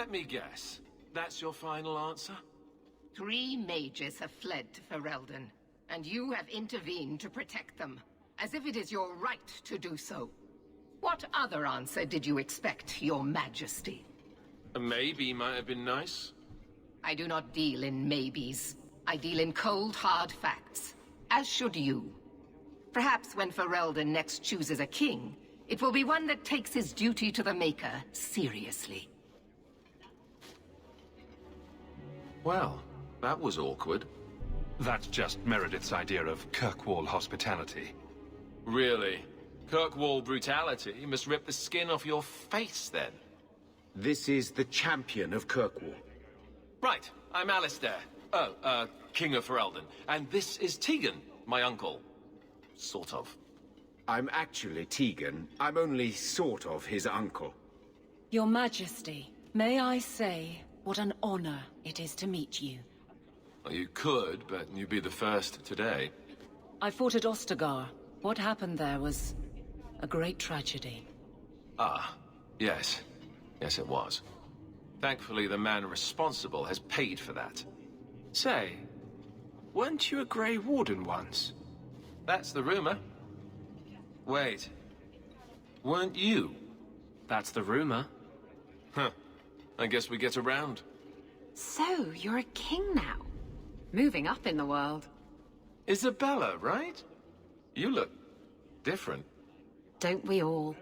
Let me guess. That's your final answer? 3 mages have fled to Ferelden, and you have intervened to protect them, as if it is your right to do so. What other answer did you expect, your majesty? A maybe might have been nice. I do not deal in maybes. I deal in cold, hard facts. As should you. Perhaps when Ferelden next chooses a king, it will be one that takes his duty to the Maker seriously. Well, that was awkward. That's just Meredith's idea of Kirkwall hospitality. Really? Kirkwall brutality must rip the skin off your face, then? This is the champion of Kirkwall. Right, I'm Alistair. King of Ferelden. And this is Tegan, my uncle. Sort of. I'm actually Tegan. I'm only sort of his uncle. Your Majesty, may I say what an honor it is to meet you. Well, you could, but you'd be the first today. I fought at Ostagar. What happened there was a great tragedy. Ah, yes. Yes, it was. Thankfully, the man responsible has paid for that. Say, weren't you a Grey Warden once? That's the rumor. Wait. Weren't you? That's the rumor. Huh. I guess we get around. So, you're a king now. Moving up in the world. Isabella, right? You look different. Don't we all?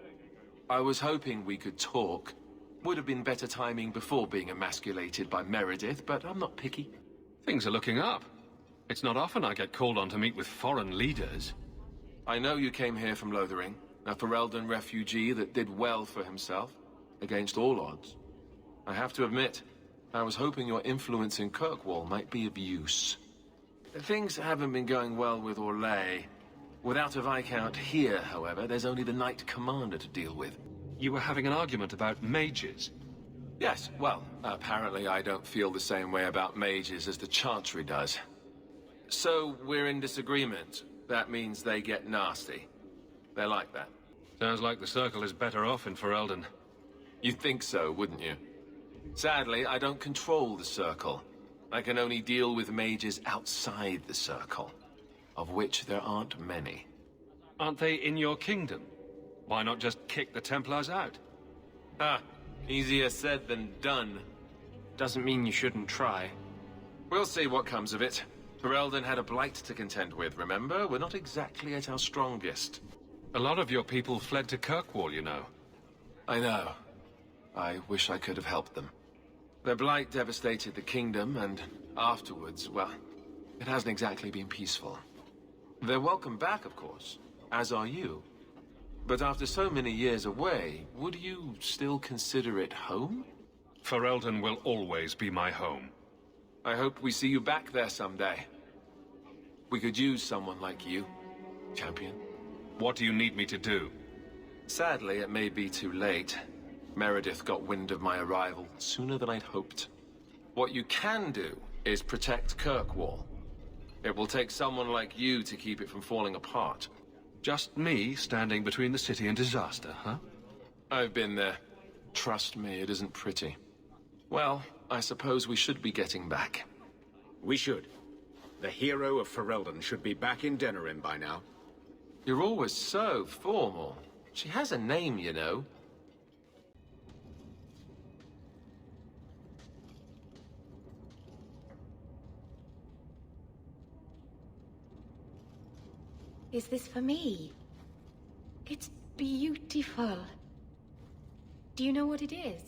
I was hoping we could talk. Would have been better timing before being emasculated by Meredith, but I'm not picky. Things are looking up. It's not often I get called on to meet with foreign leaders. I know you came here from Lothering, a Ferelden refugee that did well for himself, against all odds. I have to admit, I was hoping your influence in Kirkwall might be of use. Things haven't been going well with Orlais. Without a Viscount here, however, there's only the Knight Commander to deal with. You were having an argument about mages. Yes, well, apparently I don't feel the same way about mages as the Chantry does. So, we're in disagreement. That means they get nasty. They're like that. Sounds like the Circle is better off in Ferelden. You'd think so, wouldn't you? Sadly, I don't control the Circle. I can only deal with mages outside the Circle, of which there aren't many. Aren't they in your kingdom? Why not just kick the Templars out? Easier said than done. Doesn't mean you shouldn't try. We'll see what comes of it. Ferelden had a blight to contend with, remember? We're not exactly at our strongest. A lot of your people fled to Kirkwall, you know. I know. I wish I could have helped them. Their blight devastated the kingdom, and afterwards, well, it hasn't exactly been peaceful. They're welcome back, of course, as are you. But after so many years away, would you still consider it home? Ferelden will always be my home. I hope we see you back there someday. We could use someone like you, champion. What do you need me to do? Sadly, it may be too late. Meredith got wind of my arrival sooner than I'd hoped. What you can do is protect Kirkwall. It will take someone like you to keep it from falling apart. Just me standing between the city and disaster, huh? I've been there. Trust me, it isn't pretty. Well, I suppose we should be getting back. We should. The hero of Ferelden should be back in Denerim by now. You're always so formal. She has a name, you know. Is this for me? It's beautiful. Do you know what it is?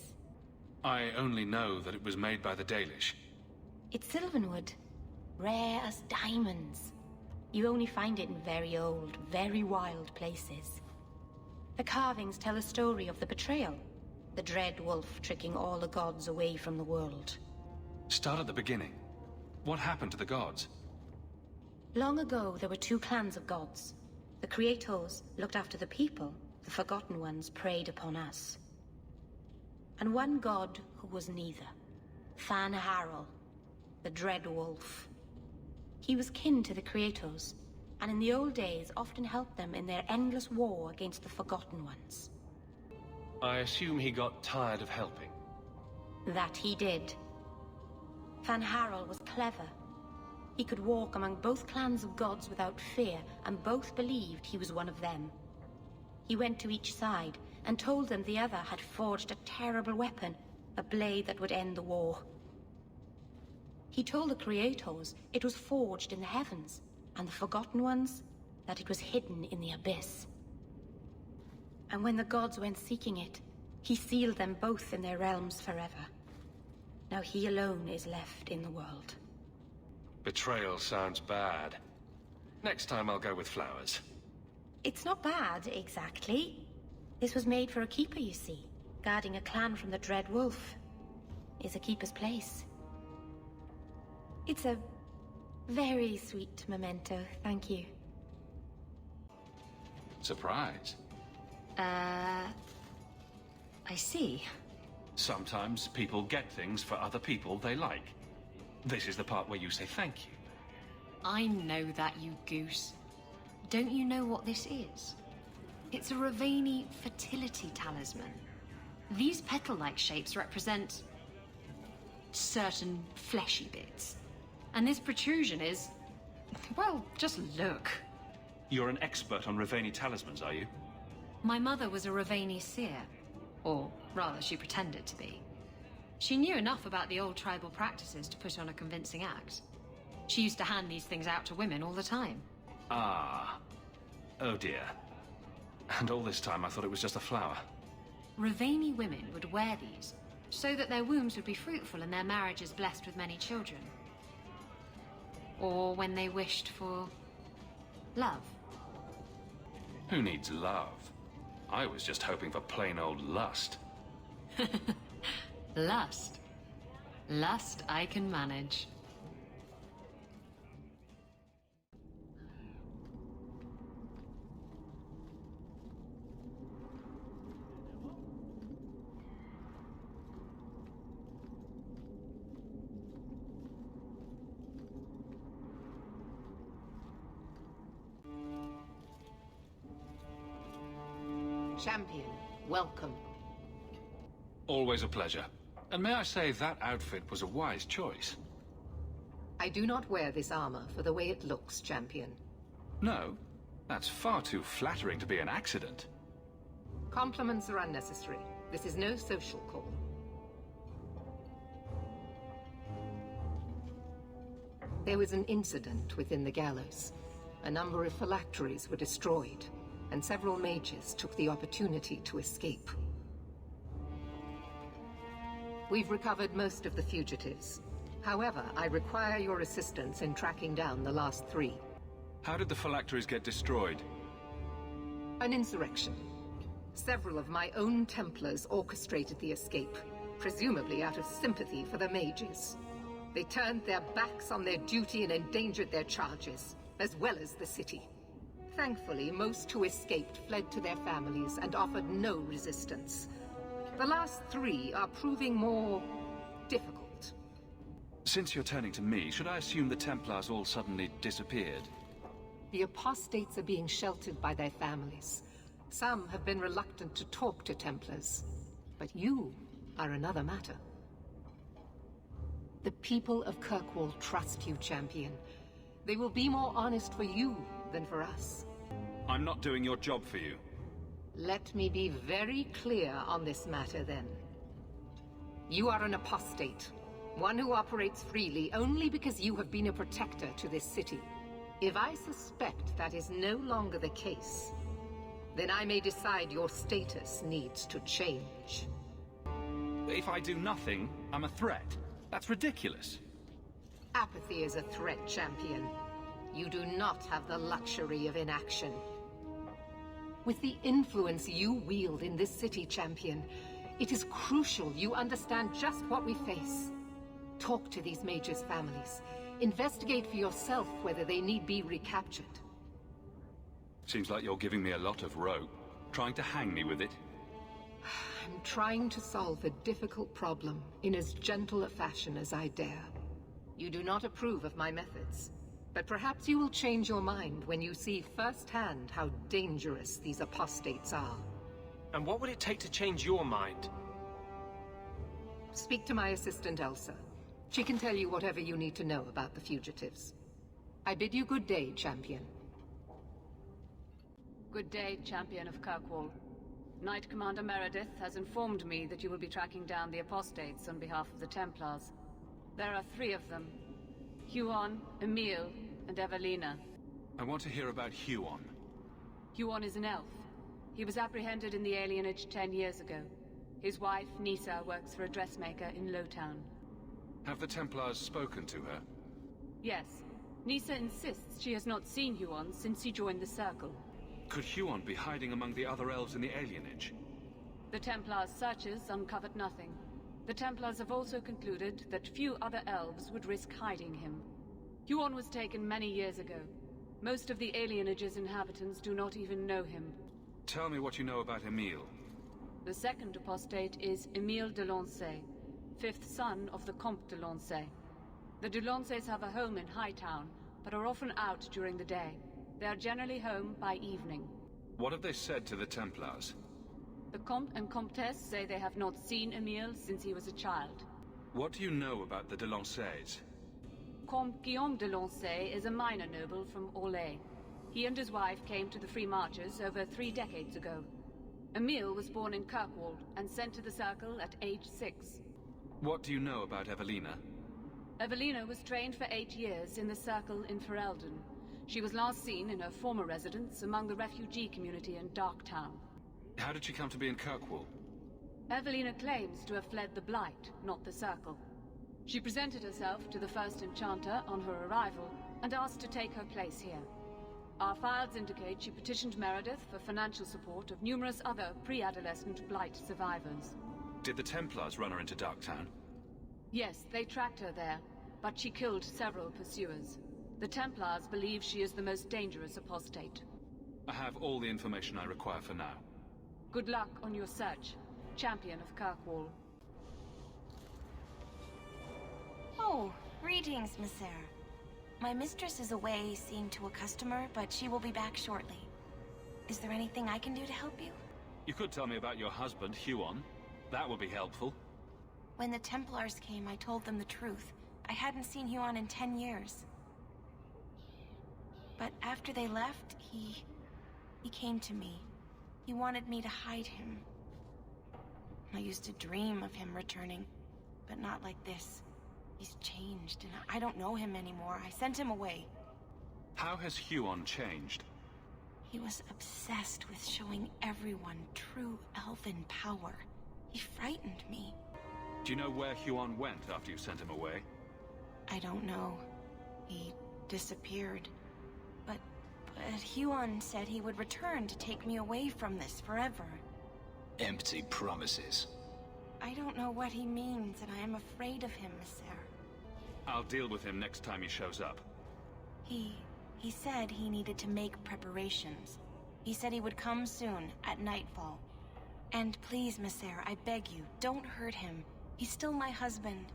I only know that it was made by the Dalish. It's Sylvanwood. Rare as diamonds. You only find it in very old, very wild places. The carvings tell a story of the betrayal. The dread wolf tricking all the gods away from the world. Start at the beginning. What happened to the gods? Long ago, there were 2 clans of gods. The Creators looked after the people. The Forgotten Ones preyed upon us. And one god who was neither. Fan Harel, the Dread Wolf. He was kin to the Creators, and in the old days often helped them in their endless war against the Forgotten Ones. I assume he got tired of helping. That he did. Van Harrel was clever. He could walk among both clans of gods without fear, and both believed he was one of them. He went to each side and told them the other had forged a terrible weapon, a blade that would end the war. He told the Creators it was forged in the heavens, and the Forgotten Ones that it was hidden in the abyss. And when the gods went seeking it, he sealed them both in their realms forever. Now he alone is left in the world. Betrayal sounds bad. Next time I'll go with flowers. It's not bad, exactly. This was made for a keeper, you see. Guarding a clan from the Dread Wolf is a keeper's place. It's a very sweet memento, thank you. Surprise. I see. Sometimes people get things for other people they like. This is the part where you say thank you. I know that, you goose. Don't you know what this is? It's a Ravani fertility talisman. These petal-like shapes represent certain fleshy bits. And this protrusion is... well, just look. You're an expert on Ravani talismans, are you? My mother was a Ravani seer. Or rather, she pretended to be. She knew enough about the old tribal practices to put on a convincing act. She used to hand these things out to women all the time. Ah. Oh dear. And all this time I thought it was just a flower. Ravani women would wear these, so that their wombs would be fruitful and their marriages blessed with many children. Or when they wished for... love. Who needs love? I was just hoping for plain old lust. Lust. Lust I can manage. Champion, welcome. Always a pleasure. And may I say that outfit was a wise choice. I do not wear this armor for the way it looks, Champion. No, that's far too flattering to be an accident. Compliments are unnecessary. This is no social call. There was an incident within the gallows. A number of phylacteries were destroyed, and several mages took the opportunity to escape. We've recovered most of the fugitives. However, I require your assistance in tracking down the last 3. How did the phylacteries get destroyed? An insurrection. Several of my own Templars orchestrated the escape, presumably out of sympathy for the mages. They turned their backs on their duty and endangered their charges, as well as the city. Thankfully, most who escaped fled to their families and offered no resistance. The last 3 are proving more difficult. Since you're turning to me, should I assume the Templars all suddenly disappeared? The apostates are being sheltered by their families. Some have been reluctant to talk to Templars, but you are another matter. The people of Kirkwall trust you, Champion. They will be more honest for you than for us. I'm not doing your job for you. Let me be very clear on this matter, then. You are an apostate, one who operates freely only because you have been a protector to this city. If I suspect that is no longer the case, then I may decide your status needs to change. If I do nothing, I'm a threat. That's ridiculous. Apathy is a threat, Champion. You do not have the luxury of inaction. With the influence you wield in this city, Champion, it is crucial you understand just what we face. Talk to these mages' families. Investigate for yourself whether they need be recaptured. Seems like you're giving me a lot of rope. Trying to hang me with it. I'm trying to solve a difficult problem in as gentle a fashion as I dare. You do not approve of my methods. But perhaps you will change your mind when you see firsthand how dangerous these apostates are. And what would it take to change your mind? Speak to my assistant, Elsa. She can tell you whatever you need to know about the fugitives. I bid you good day, champion. Good day, champion of Kirkwall. Knight Commander Meredith has informed me that you will be tracking down the apostates on behalf of the Templars. There are 3 of them. Huon, Emile, and Evelina. I want to hear about Huon. Huon is an elf. He was apprehended in the alienage 10 years ago. His wife, Nisa, works for a dressmaker in Lowtown. Have the Templars spoken to her? Yes. Nisa insists she has not seen Huon since he joined the Circle. Could Huon be hiding among the other elves in the alienage? The Templars' searches uncovered nothing. The Templars have also concluded that few other elves would risk hiding him. Huon was taken many years ago. Most of the alienage's inhabitants do not even know him. Tell me what you know about Emile. The second apostate is Emile de Lancey, 5th son of the Comte de Lancey. The de Lanceys have a home in Hightown, but are often out during the day. They are generally home by evening. What have they said to the Templars? The Comte and Comtesse say they have not seen Emile since he was a child. What do you know about the de Lanceys? Comte Guillaume de Lancey is a minor noble from Orlais. He and his wife came to the Free Marches over 3 decades ago. Emile was born in Kirkwall and sent to the Circle at age 6. What do you know about Evelina? Evelina was trained for 8 years in the Circle in Ferelden. She was last seen in her former residence among the refugee community in Darktown. How did she come to be in Kirkwall? Evelina claims to have fled the Blight, not the Circle. She presented herself to the first Enchanter on her arrival and asked to take her place here. Our files indicate she petitioned Meredith for financial support of numerous other pre-adolescent Blight survivors. Did the Templars run her into Darktown? Yes, they tracked her there, but she killed several pursuers. The Templars believe she is the most dangerous apostate. I have all the information I require for now. Good luck on your search, champion of Kirkwall. Oh, greetings, Messer. My mistress is away seeing to a customer, but she will be back shortly. Is there anything I can do to help you? You could tell me about your husband, Huon. That would be helpful. When the Templars came, I told them the truth. I hadn't seen Huon in 10 years. But after they left, he came to me. He wanted me to hide him. I used to dream of him returning, but not like this. He's changed, and I don't know him anymore. I sent him away. How has Huon changed? He was obsessed with showing everyone true elven power. He frightened me. Do you know where Huon went after you sent him away? I don't know. He disappeared. But Huon said he would return to take me away from this forever. Empty promises. I don't know what he means, and I am afraid of him, Messer. I'll deal with him next time he shows up. He said he needed to make preparations. He said he would come soon, at nightfall. And please, Messer, I beg you, don't hurt him. He's still my husband.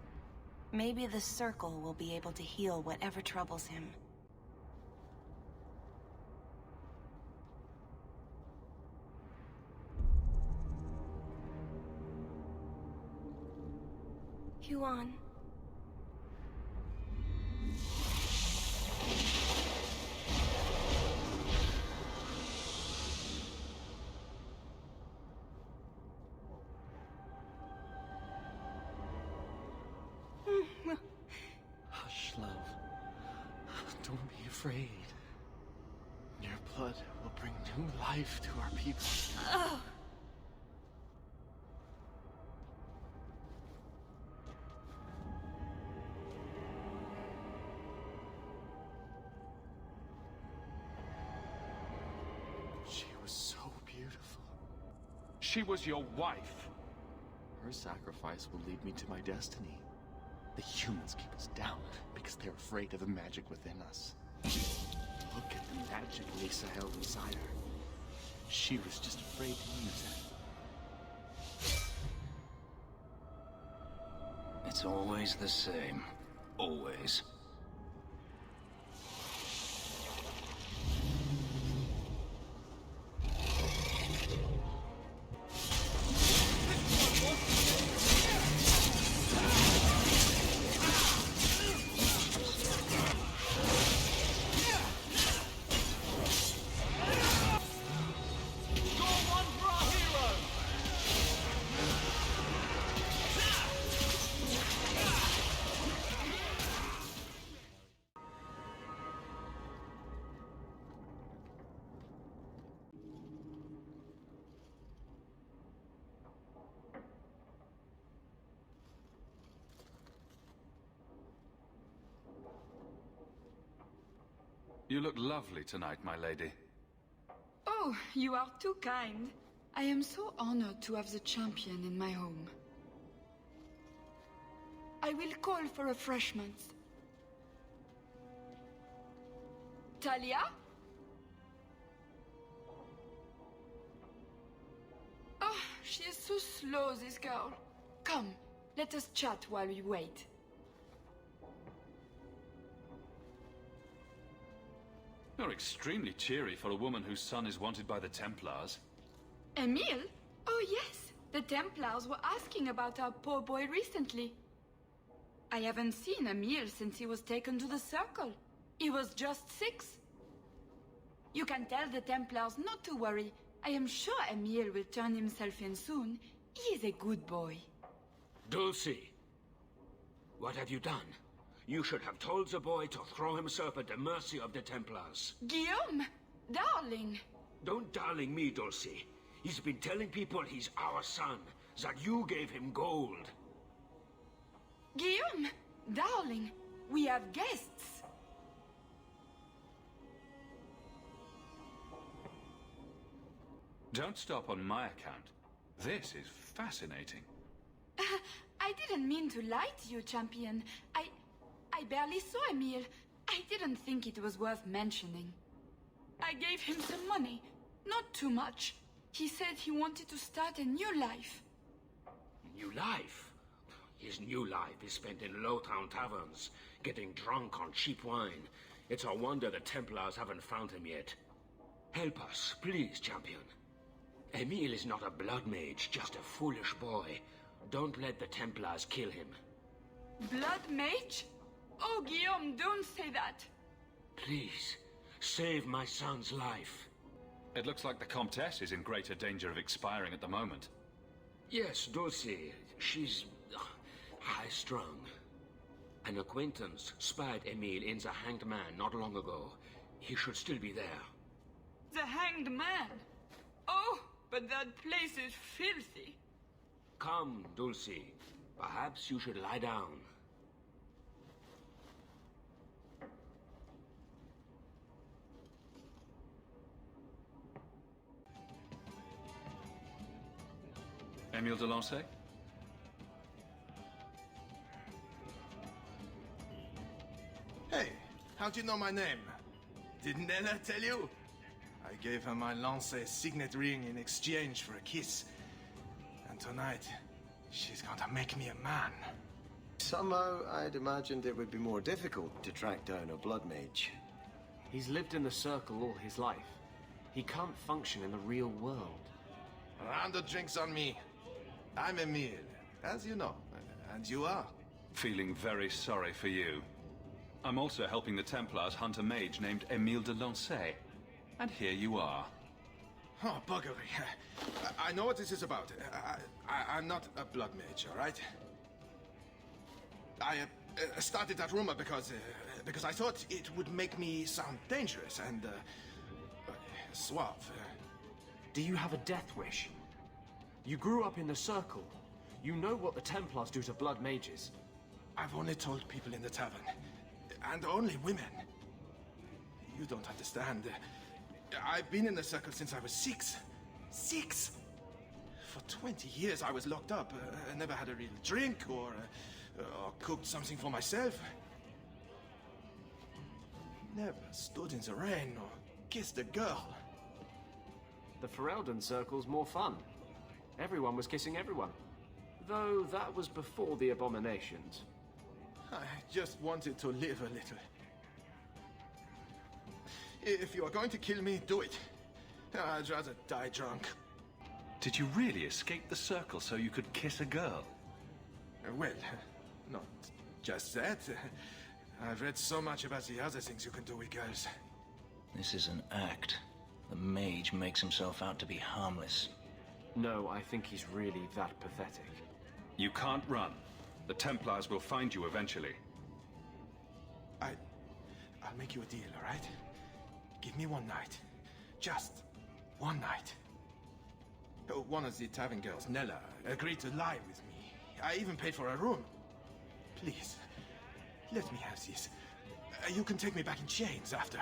Maybe the Circle will be able to heal whatever troubles him. Huon. Hush, love. Don't be afraid. Your blood will bring new life to our people. Oh. She was so beautiful. She was your wife. Her sacrifice will lead me to my destiny. The humans keep us down because they're afraid of the magic within us. Look at the magic Nisa held inside her. She was just afraid to use it. It's always the same. Always. You look lovely tonight, my lady. Oh, you are too kind. I am so honored to have the champion in my home. I will call for refreshments. Talia? Oh, she is so slow, this girl. Come, let us chat while we wait. You're extremely cheery for a woman whose son is wanted by the Templars. Emile? Oh yes, the Templars were asking about our poor boy recently. I haven't seen Emile since he was taken to the Circle. He was just 6. You can tell the Templars not to worry. I am sure Emile will turn himself in soon. He is a good boy. Dulcie, what have you done? You should have told the boy to throw himself at the mercy of the Templars. Guillaume! Darling! Don't darling me, Dulcie. He's been telling people he's our son, that you gave him gold. Guillaume! Darling! We have guests! Don't stop on my account. This is fascinating. I didn't mean to lie to you, champion. I barely saw Emile. I didn't think it was worth mentioning. I gave him some money. Not too much. He said he wanted to start a new life. New life? His new life is spent in low-town taverns, getting drunk on cheap wine. It's a wonder the Templars haven't found him yet. Help us, please, champion. Emile is not a blood mage, just a foolish boy. Don't let the Templars kill him. Blood mage? Oh, Guillaume, don't say that. Please, save my son's life. It looks like the Comtesse is in greater danger of expiring at the moment. Yes, Dulcie. She's high-strung. An acquaintance spied Emile in the Hanged Man not long ago. He should still be there. The Hanged Man? Oh, but that place is filthy. Come, Dulcie. Perhaps you should lie down. Emile de Lancey? Hey, how'd you know my name? Did Nella tell you? I gave her my Lancey signet ring in exchange for a kiss. And tonight, she's going to make me a man. Somehow, I'd imagined it would be more difficult to track down a blood mage. He's lived in the Circle all his life. He can't function in the real world. A round of drinks on me. I'm Emile, as you know, and you are. Feeling very sorry for you. I'm also helping the Templars hunt a mage named Emile de Lancey. And here you are. Oh, buggery. I know what this is about. I'm not a blood mage, all right? I started that rumor because I thought it would make me sound dangerous and suave. Do you have a death wish? You grew up in the Circle. You know what the Templars do to blood mages. I've only told people in the tavern. And only women. You don't understand. I've been in the Circle since I was 6. 6! For 20 years I was locked up. I never had a real drink or cooked something for myself. Never stood in the rain or kissed a girl. The Ferelden Circle's more fun. Everyone was kissing everyone. Though that was before the abominations. I just wanted to live a little. If you are going to kill me, do it. I'd rather die drunk. Did you really escape the Circle so you could kiss a girl? Well, not just that. I've read so much about the other things you can do with girls. This is an act. The mage makes himself out to be harmless. No, I think he's really that pathetic. You can't run. The Templars will find you eventually. I'll make you a deal, all right? Give me one night. Just one night. One of the tavern girls, Nella, agreed to lie with me. I even paid for a room. Please, let me have this You can take me back in chains after.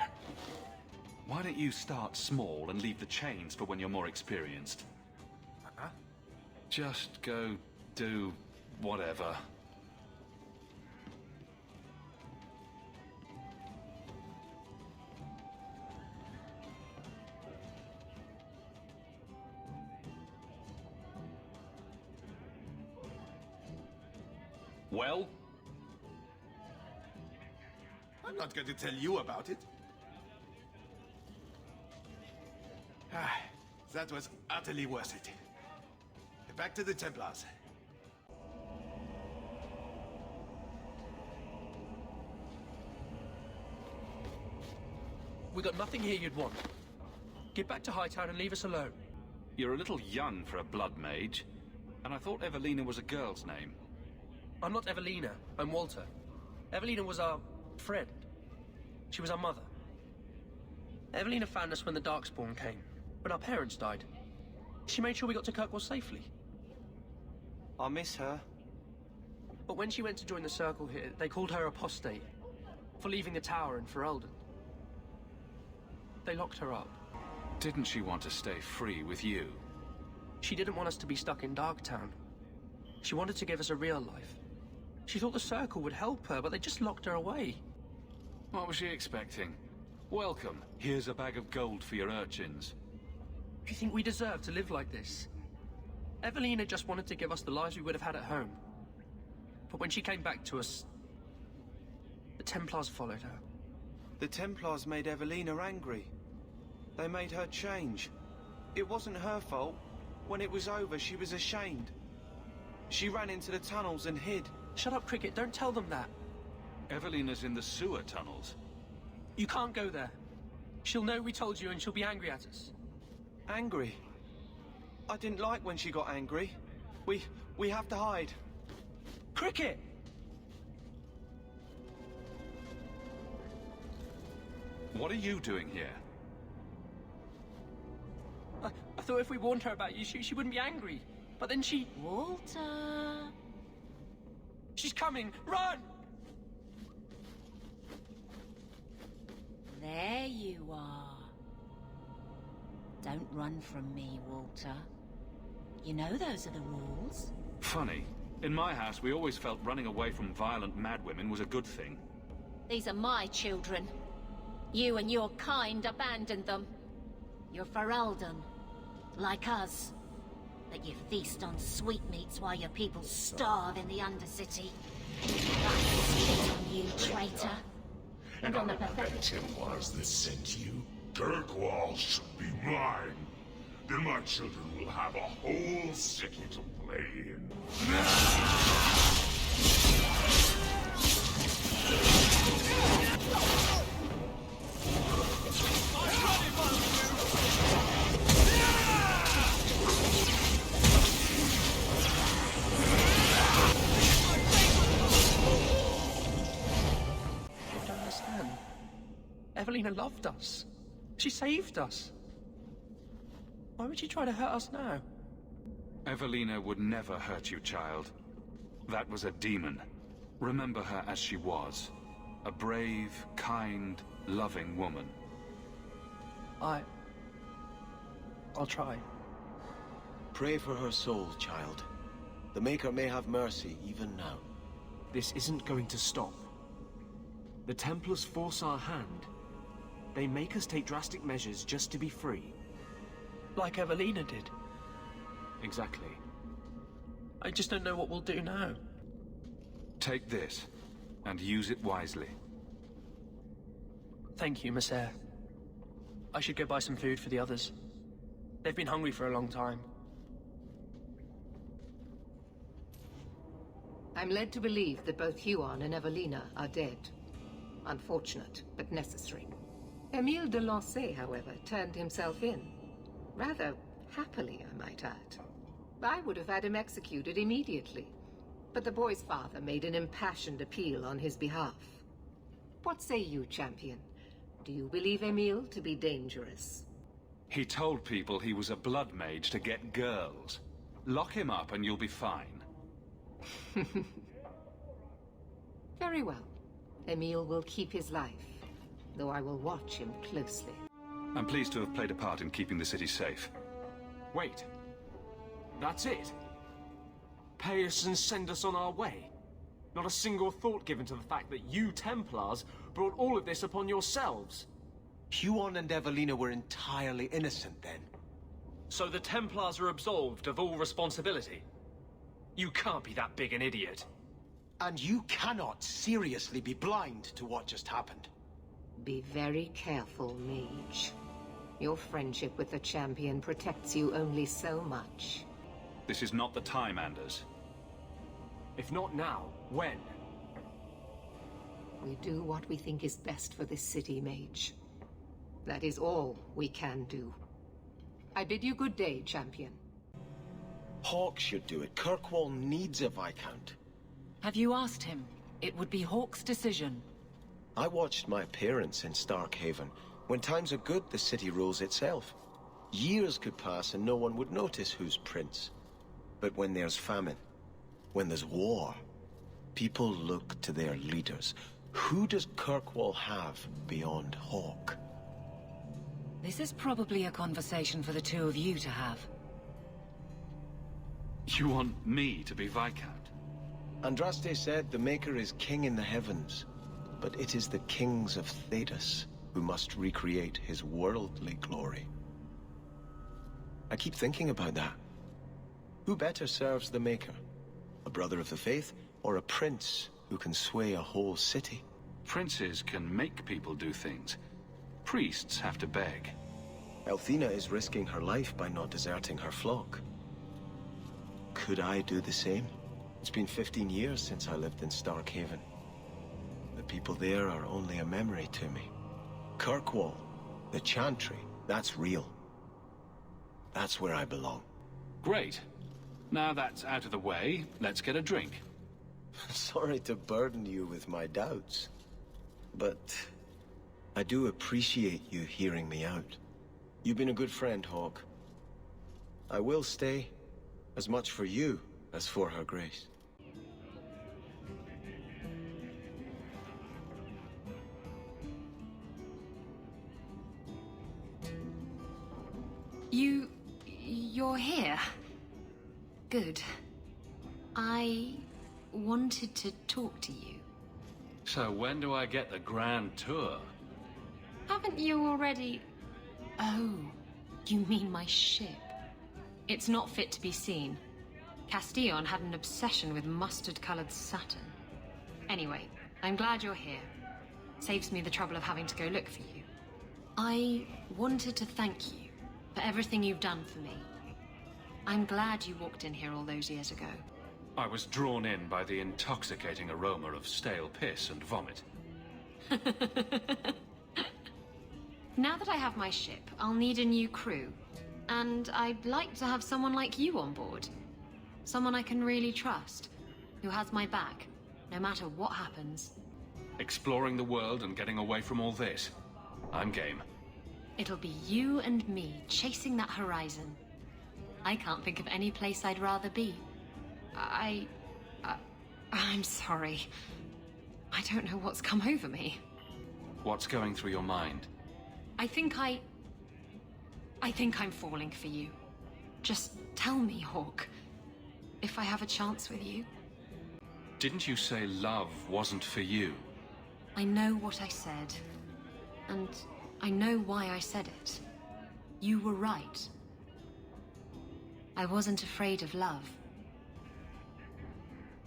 Why don't you start small and leave the chains for when you're more experienced? Huh? Just go do whatever. Well? I'm not going to tell you about it. That was utterly worth it. Back to the Templars. We got nothing here you'd want. Get back to Hightown and leave us alone. You're a little young for a blood mage, and I thought Evelina was a girl's name. I'm not Evelina, I'm Walter. Evelina was our friend. She was our mother. Evelina found us when the Darkspawn came, when our parents died. She made sure we got to Kirkwall safely. I miss her. But when she went to join the Circle here, they called her apostate for leaving the tower in Ferelden. They locked her up. Didn't she want to stay free with you? She didn't want us to be stuck in Darktown. She wanted to give us a real life. She thought the Circle would help her, but they just locked her away. What was she expecting? Welcome. Here's a bag of gold for your urchins. Do you think we deserve to live like this? Evelina just wanted to give us the lives we would have had at home. But when she came back to us, the Templars followed her. The Templars made Evelina angry. They made her change. It wasn't her fault. When it was over, she was ashamed. She ran into the tunnels and hid. Shut up, Cricket. Don't tell them that. Evelina's in the sewer tunnels. You can't go there. She'll know we told you and she'll be angry at us. Angry? I didn't like when she got angry. We have to hide. Cricket! What are you doing here? I thought if we warned her about you, she wouldn't be angry. But then she... Walter... She's coming! Run! There you are. Don't run from me, Walter. You know those are the rules. Funny. In my house, we always felt running away from violent madwomen was a good thing. These are my children. You and your kind abandoned them. You're Ferelden, like us. But you feast on sweetmeats while your people starve in the Undercity. I spit on you, traitor. And on the pathetic Templars that sent you. Kirkwall should be mine. Then my children will have a whole city to play in. I don't understand. Evelina loved us. She saved us. Why would she try to hurt us now? Evelina would never hurt you, child. That was a demon. Remember her as she was. A brave, kind, loving woman. I'll try. Pray for her soul, child. The Maker may have mercy even now. This isn't going to stop. The Templars force our hand. They make us take drastic measures just to be free. Like Evelina did. Exactly. I just don't know what we'll do now. Take this, and use it wisely. Thank you, Miss Eyre. I should go buy some food for the others. They've been hungry for a long time. I'm led to believe that both Huon and Evelina are dead. Unfortunate, but necessary. Emile de Lancey, however, turned himself in. Rather happily, I might add. I would have had him executed immediately. But the boy's father made an impassioned appeal on his behalf. What say you, champion? Do you believe Emile to be dangerous? He told people he was a blood mage to get girls. Lock him up and you'll be fine. Very well. Emil will keep his life, though I will watch him closely. I'm pleased to have played a part in keeping the city safe. Wait. That's it? Pay us and send us on our way? Not a single thought given to the fact that you Templars brought all of this upon yourselves? Huon and Evelina were entirely innocent then. So the Templars are absolved of all responsibility? You can't be that big an idiot. And you cannot seriously be blind to what just happened. Be very careful, Mage. Your friendship with the Champion protects you only so much. This is not the time, Anders. If not now, when? We do what we think is best for this city, Mage. That is all we can do. I bid you good day, Champion. Hawke should do it. Kirkwall needs a Viscount. Have you asked him? It would be Hawke's decision. I watched my parents in Starkhaven. When times are good, the city rules itself. Years could pass and no one would notice who's prince. But when there's famine, when there's war, people look to their leaders. Who does Kirkwall have beyond Hawke? This is probably a conversation for the two of you to have. You want me to be Viscount? Andraste said the Maker is king in the heavens, but it is the kings of Thedas who must recreate his worldly glory. I keep thinking about that. Who better serves the Maker? A brother of the faith, or a prince who can sway a whole city? Princes can make people do things. Priests have to beg. Elthina is risking her life by not deserting her flock. Could I do the same? It's been 15 years since I lived in Starkhaven. The people there are only a memory to me. Kirkwall, the Chantry, that's real. That's where I belong. Great. Now that's out of the way, let's get a drink. Sorry to burden you with my doubts, but I do appreciate you hearing me out. You've been a good friend, Hawke. I will stay, as much for you as for her grace. You're here? Good. I wanted to talk to you. So when do I get the grand tour? Haven't you already... Oh, you mean my ship? It's not fit to be seen. Castillon had an obsession with mustard-colored satin. Anyway, I'm glad you're here. Saves me the trouble of having to go look for you. I wanted to thank you for everything you've done for me. I'm glad you walked in here all those years ago. I was drawn in by the intoxicating aroma of stale piss and vomit. Now that I have my ship, I'll need a new crew. And I'd like to have someone like you on board. Someone I can really trust, who has my back, no matter what happens. Exploring the world and getting away from all this. I'm game. It'll be you and me chasing that horizon. I can't think of any place I'd rather be. I'm sorry. I don't know what's come over me. What's going through your mind? I think I'm falling for you. Just tell me, Hawke, if I have a chance with you. Didn't you say love wasn't for you? I know what I said. And I know why I said it. You were right. I wasn't afraid of love.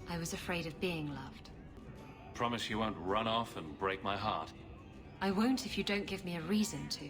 I was afraid of being loved. Promise you won't run off and break my heart. I won't if you don't give me a reason to.